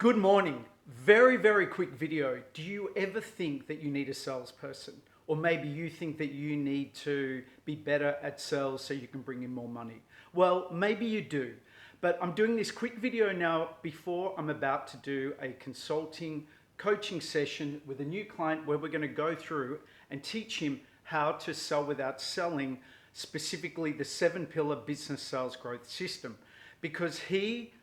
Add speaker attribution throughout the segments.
Speaker 1: Good morning. Very, very quick video. Do you ever think that you need a salesperson? Or maybe you think that you need to be better at sales so you can bring in more money. Well, maybe you do. But I'm doing this quick video now before I'm about to do a consulting coaching session with a new client where we're going to go through and teach him how to sell without selling, specifically the 7-pillar business sales growth system. Because he,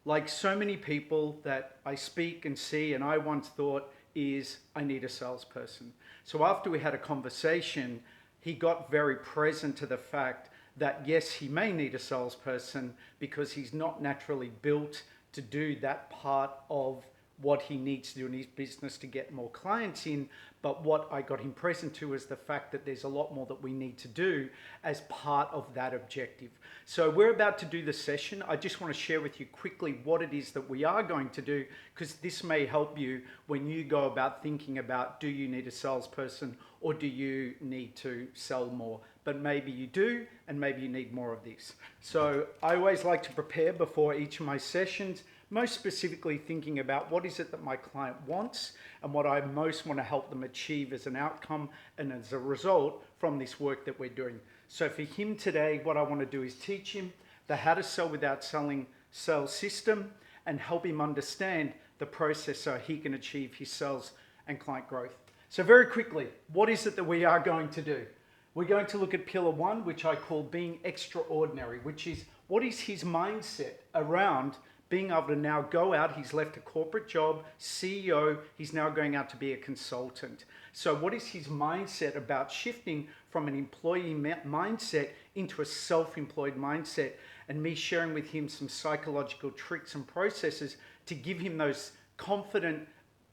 Speaker 1: like so many people that I speak and see, and I once thought is, I need a salesperson. So after we had a conversation, he got very present to the fact that yes, he may need a salesperson because he's not naturally built to do that part of what he needs to do in his business to get more clients in. But what I got him present to is the fact that there's a lot more that we need to do as part of that objective. So we're about to do the session. I just want to share with you quickly what it is that we are going to do, because this may help you when you go about thinking about, do you need a salesperson or do you need to sell more? But maybe you do, and maybe you need more of this. So I always like to prepare before each of my sessions, most specifically thinking about what is it that my client wants and what I most want to help them achieve as an outcome and as a result from this work that we're doing. So for him today, what I want to do is teach him the how to sell without selling sales system and help him understand the process so he can achieve his sales and client growth. So very quickly, what is it that we are going to do? We're going to look at pillar 1, which I call being extraordinary, which is what is his mindset around being able to now go out. He's left a corporate job, CEO, he's now going out to be a consultant. So what is his mindset about shifting from an employee mindset into a self-employed mindset, and me sharing with him some psychological tricks and processes to give him those confident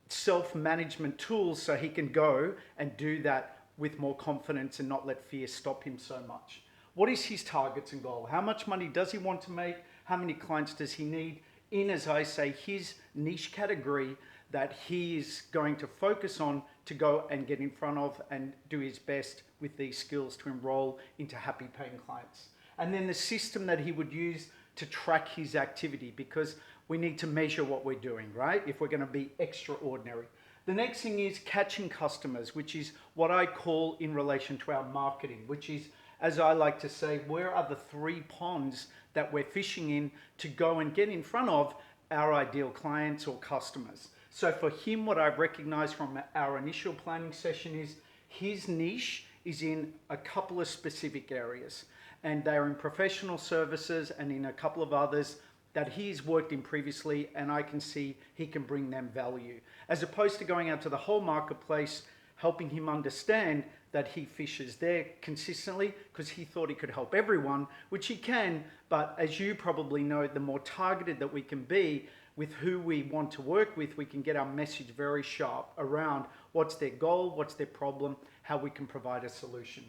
Speaker 1: self-management tools so he can go and do that with more confidence and not let fear stop him so much. What is his targets and goal? How much money does he want to make? How many clients does he need in, as I say, his niche category that he is going to focus on to go and get in front of and do his best with these skills to enroll into happy paying clients. And then the system that he would use to track his activity, because we need to measure what we're doing, right? If we're going to be extraordinary. The next thing is catching customers, which is what I call in relation to our marketing, which is, as I like to say, where are the 3 ponds that we're fishing in to go and get in front of our ideal clients or customers. So for him, what I've recognized from our initial planning session is his niche is in a couple of specific areas, and they're in professional services and in a couple of others that he's worked in previously, and I can see he can bring them value. As opposed to going out to the whole marketplace, helping him understand that he fishes there consistently because he thought he could help everyone, which he can, but as you probably know, the more targeted that we can be with who we want to work with, we can get our message very sharp around what's their goal, what's their problem, how we can provide a solution.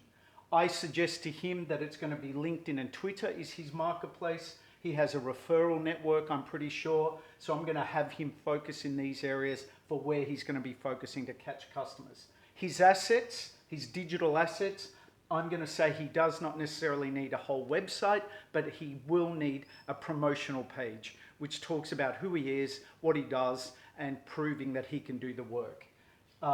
Speaker 1: I suggest to him that it's going to be LinkedIn and Twitter is his marketplace. He has a referral network, I'm pretty sure. So I'm going to have him focus in these areas for where he's going to be focusing to catch customers. His assets, his digital assets, I'm going to say he does not necessarily need a whole website, but he will need a promotional page, which talks about who he is, what he does, and proving that he can do the work.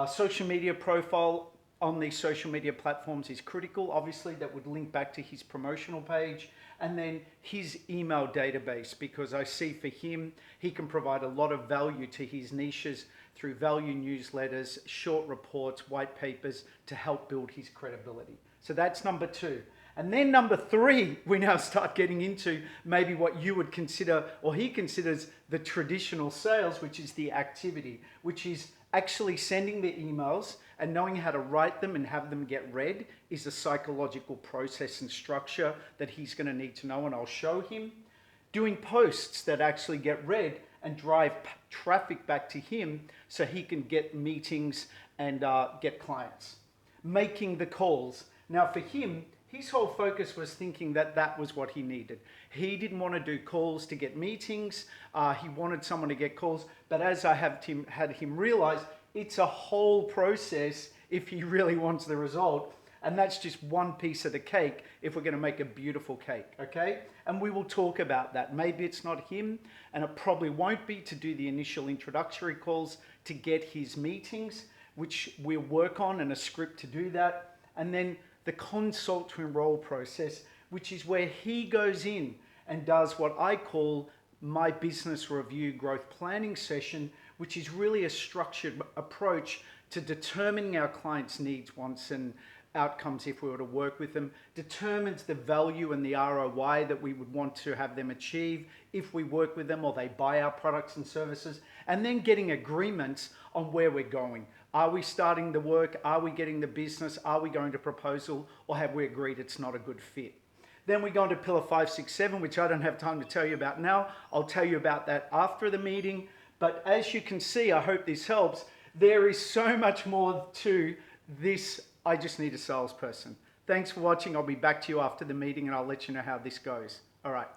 Speaker 1: Social media profile on these social media platforms is critical. Obviously, that would link back to his promotional page. And then his email database, because I see for him, he can provide a lot of value to his niches through value newsletters, short reports, white papers to help build his credibility. So that's number 2. And then number 3, we now start getting into maybe what you would consider, or he considers, the traditional sales, which is the activity, which is actually sending the emails and knowing how to write them and have them get read is a psychological process and structure that he's going to need to know, and I'll show him. Doing posts that actually get read and drive traffic back to him so he can get meetings and get clients. Making the calls. Now for him, his whole focus was thinking that that was what he needed. He didn't want to do calls to get meetings. He wanted someone to get calls. But as I had him realize, it's a whole process if he really wants the result And that's just one piece of the cake if we're going to make a beautiful cake, okay? And we will talk about that. Maybe it's not him, and it probably won't be to do the initial introductory calls to get his meetings, which we'll work on, and a script to do that. And then the consult to enroll process, which is where he goes in and does what I call my business review growth planning session, which is really a structured approach to determining our clients' needs, wants, and outcomes if we were to work with them, determines the value and the ROI that we would want to have them achieve if we work with them or they buy our products and services, and then getting agreements on where we're going. Are we starting the work? Are we getting the business? Are we going to proposal? Or have we agreed it's not a good fit? Then we go into pillar 5, 6, 7, which I don't have time to tell you about now. I'll tell you about that after the meeting. But as you can see, I hope this helps, there is so much more to this I just need a salesperson. Thanks for watching. I'll be back to you after the meeting and I'll let you know how this goes. All right.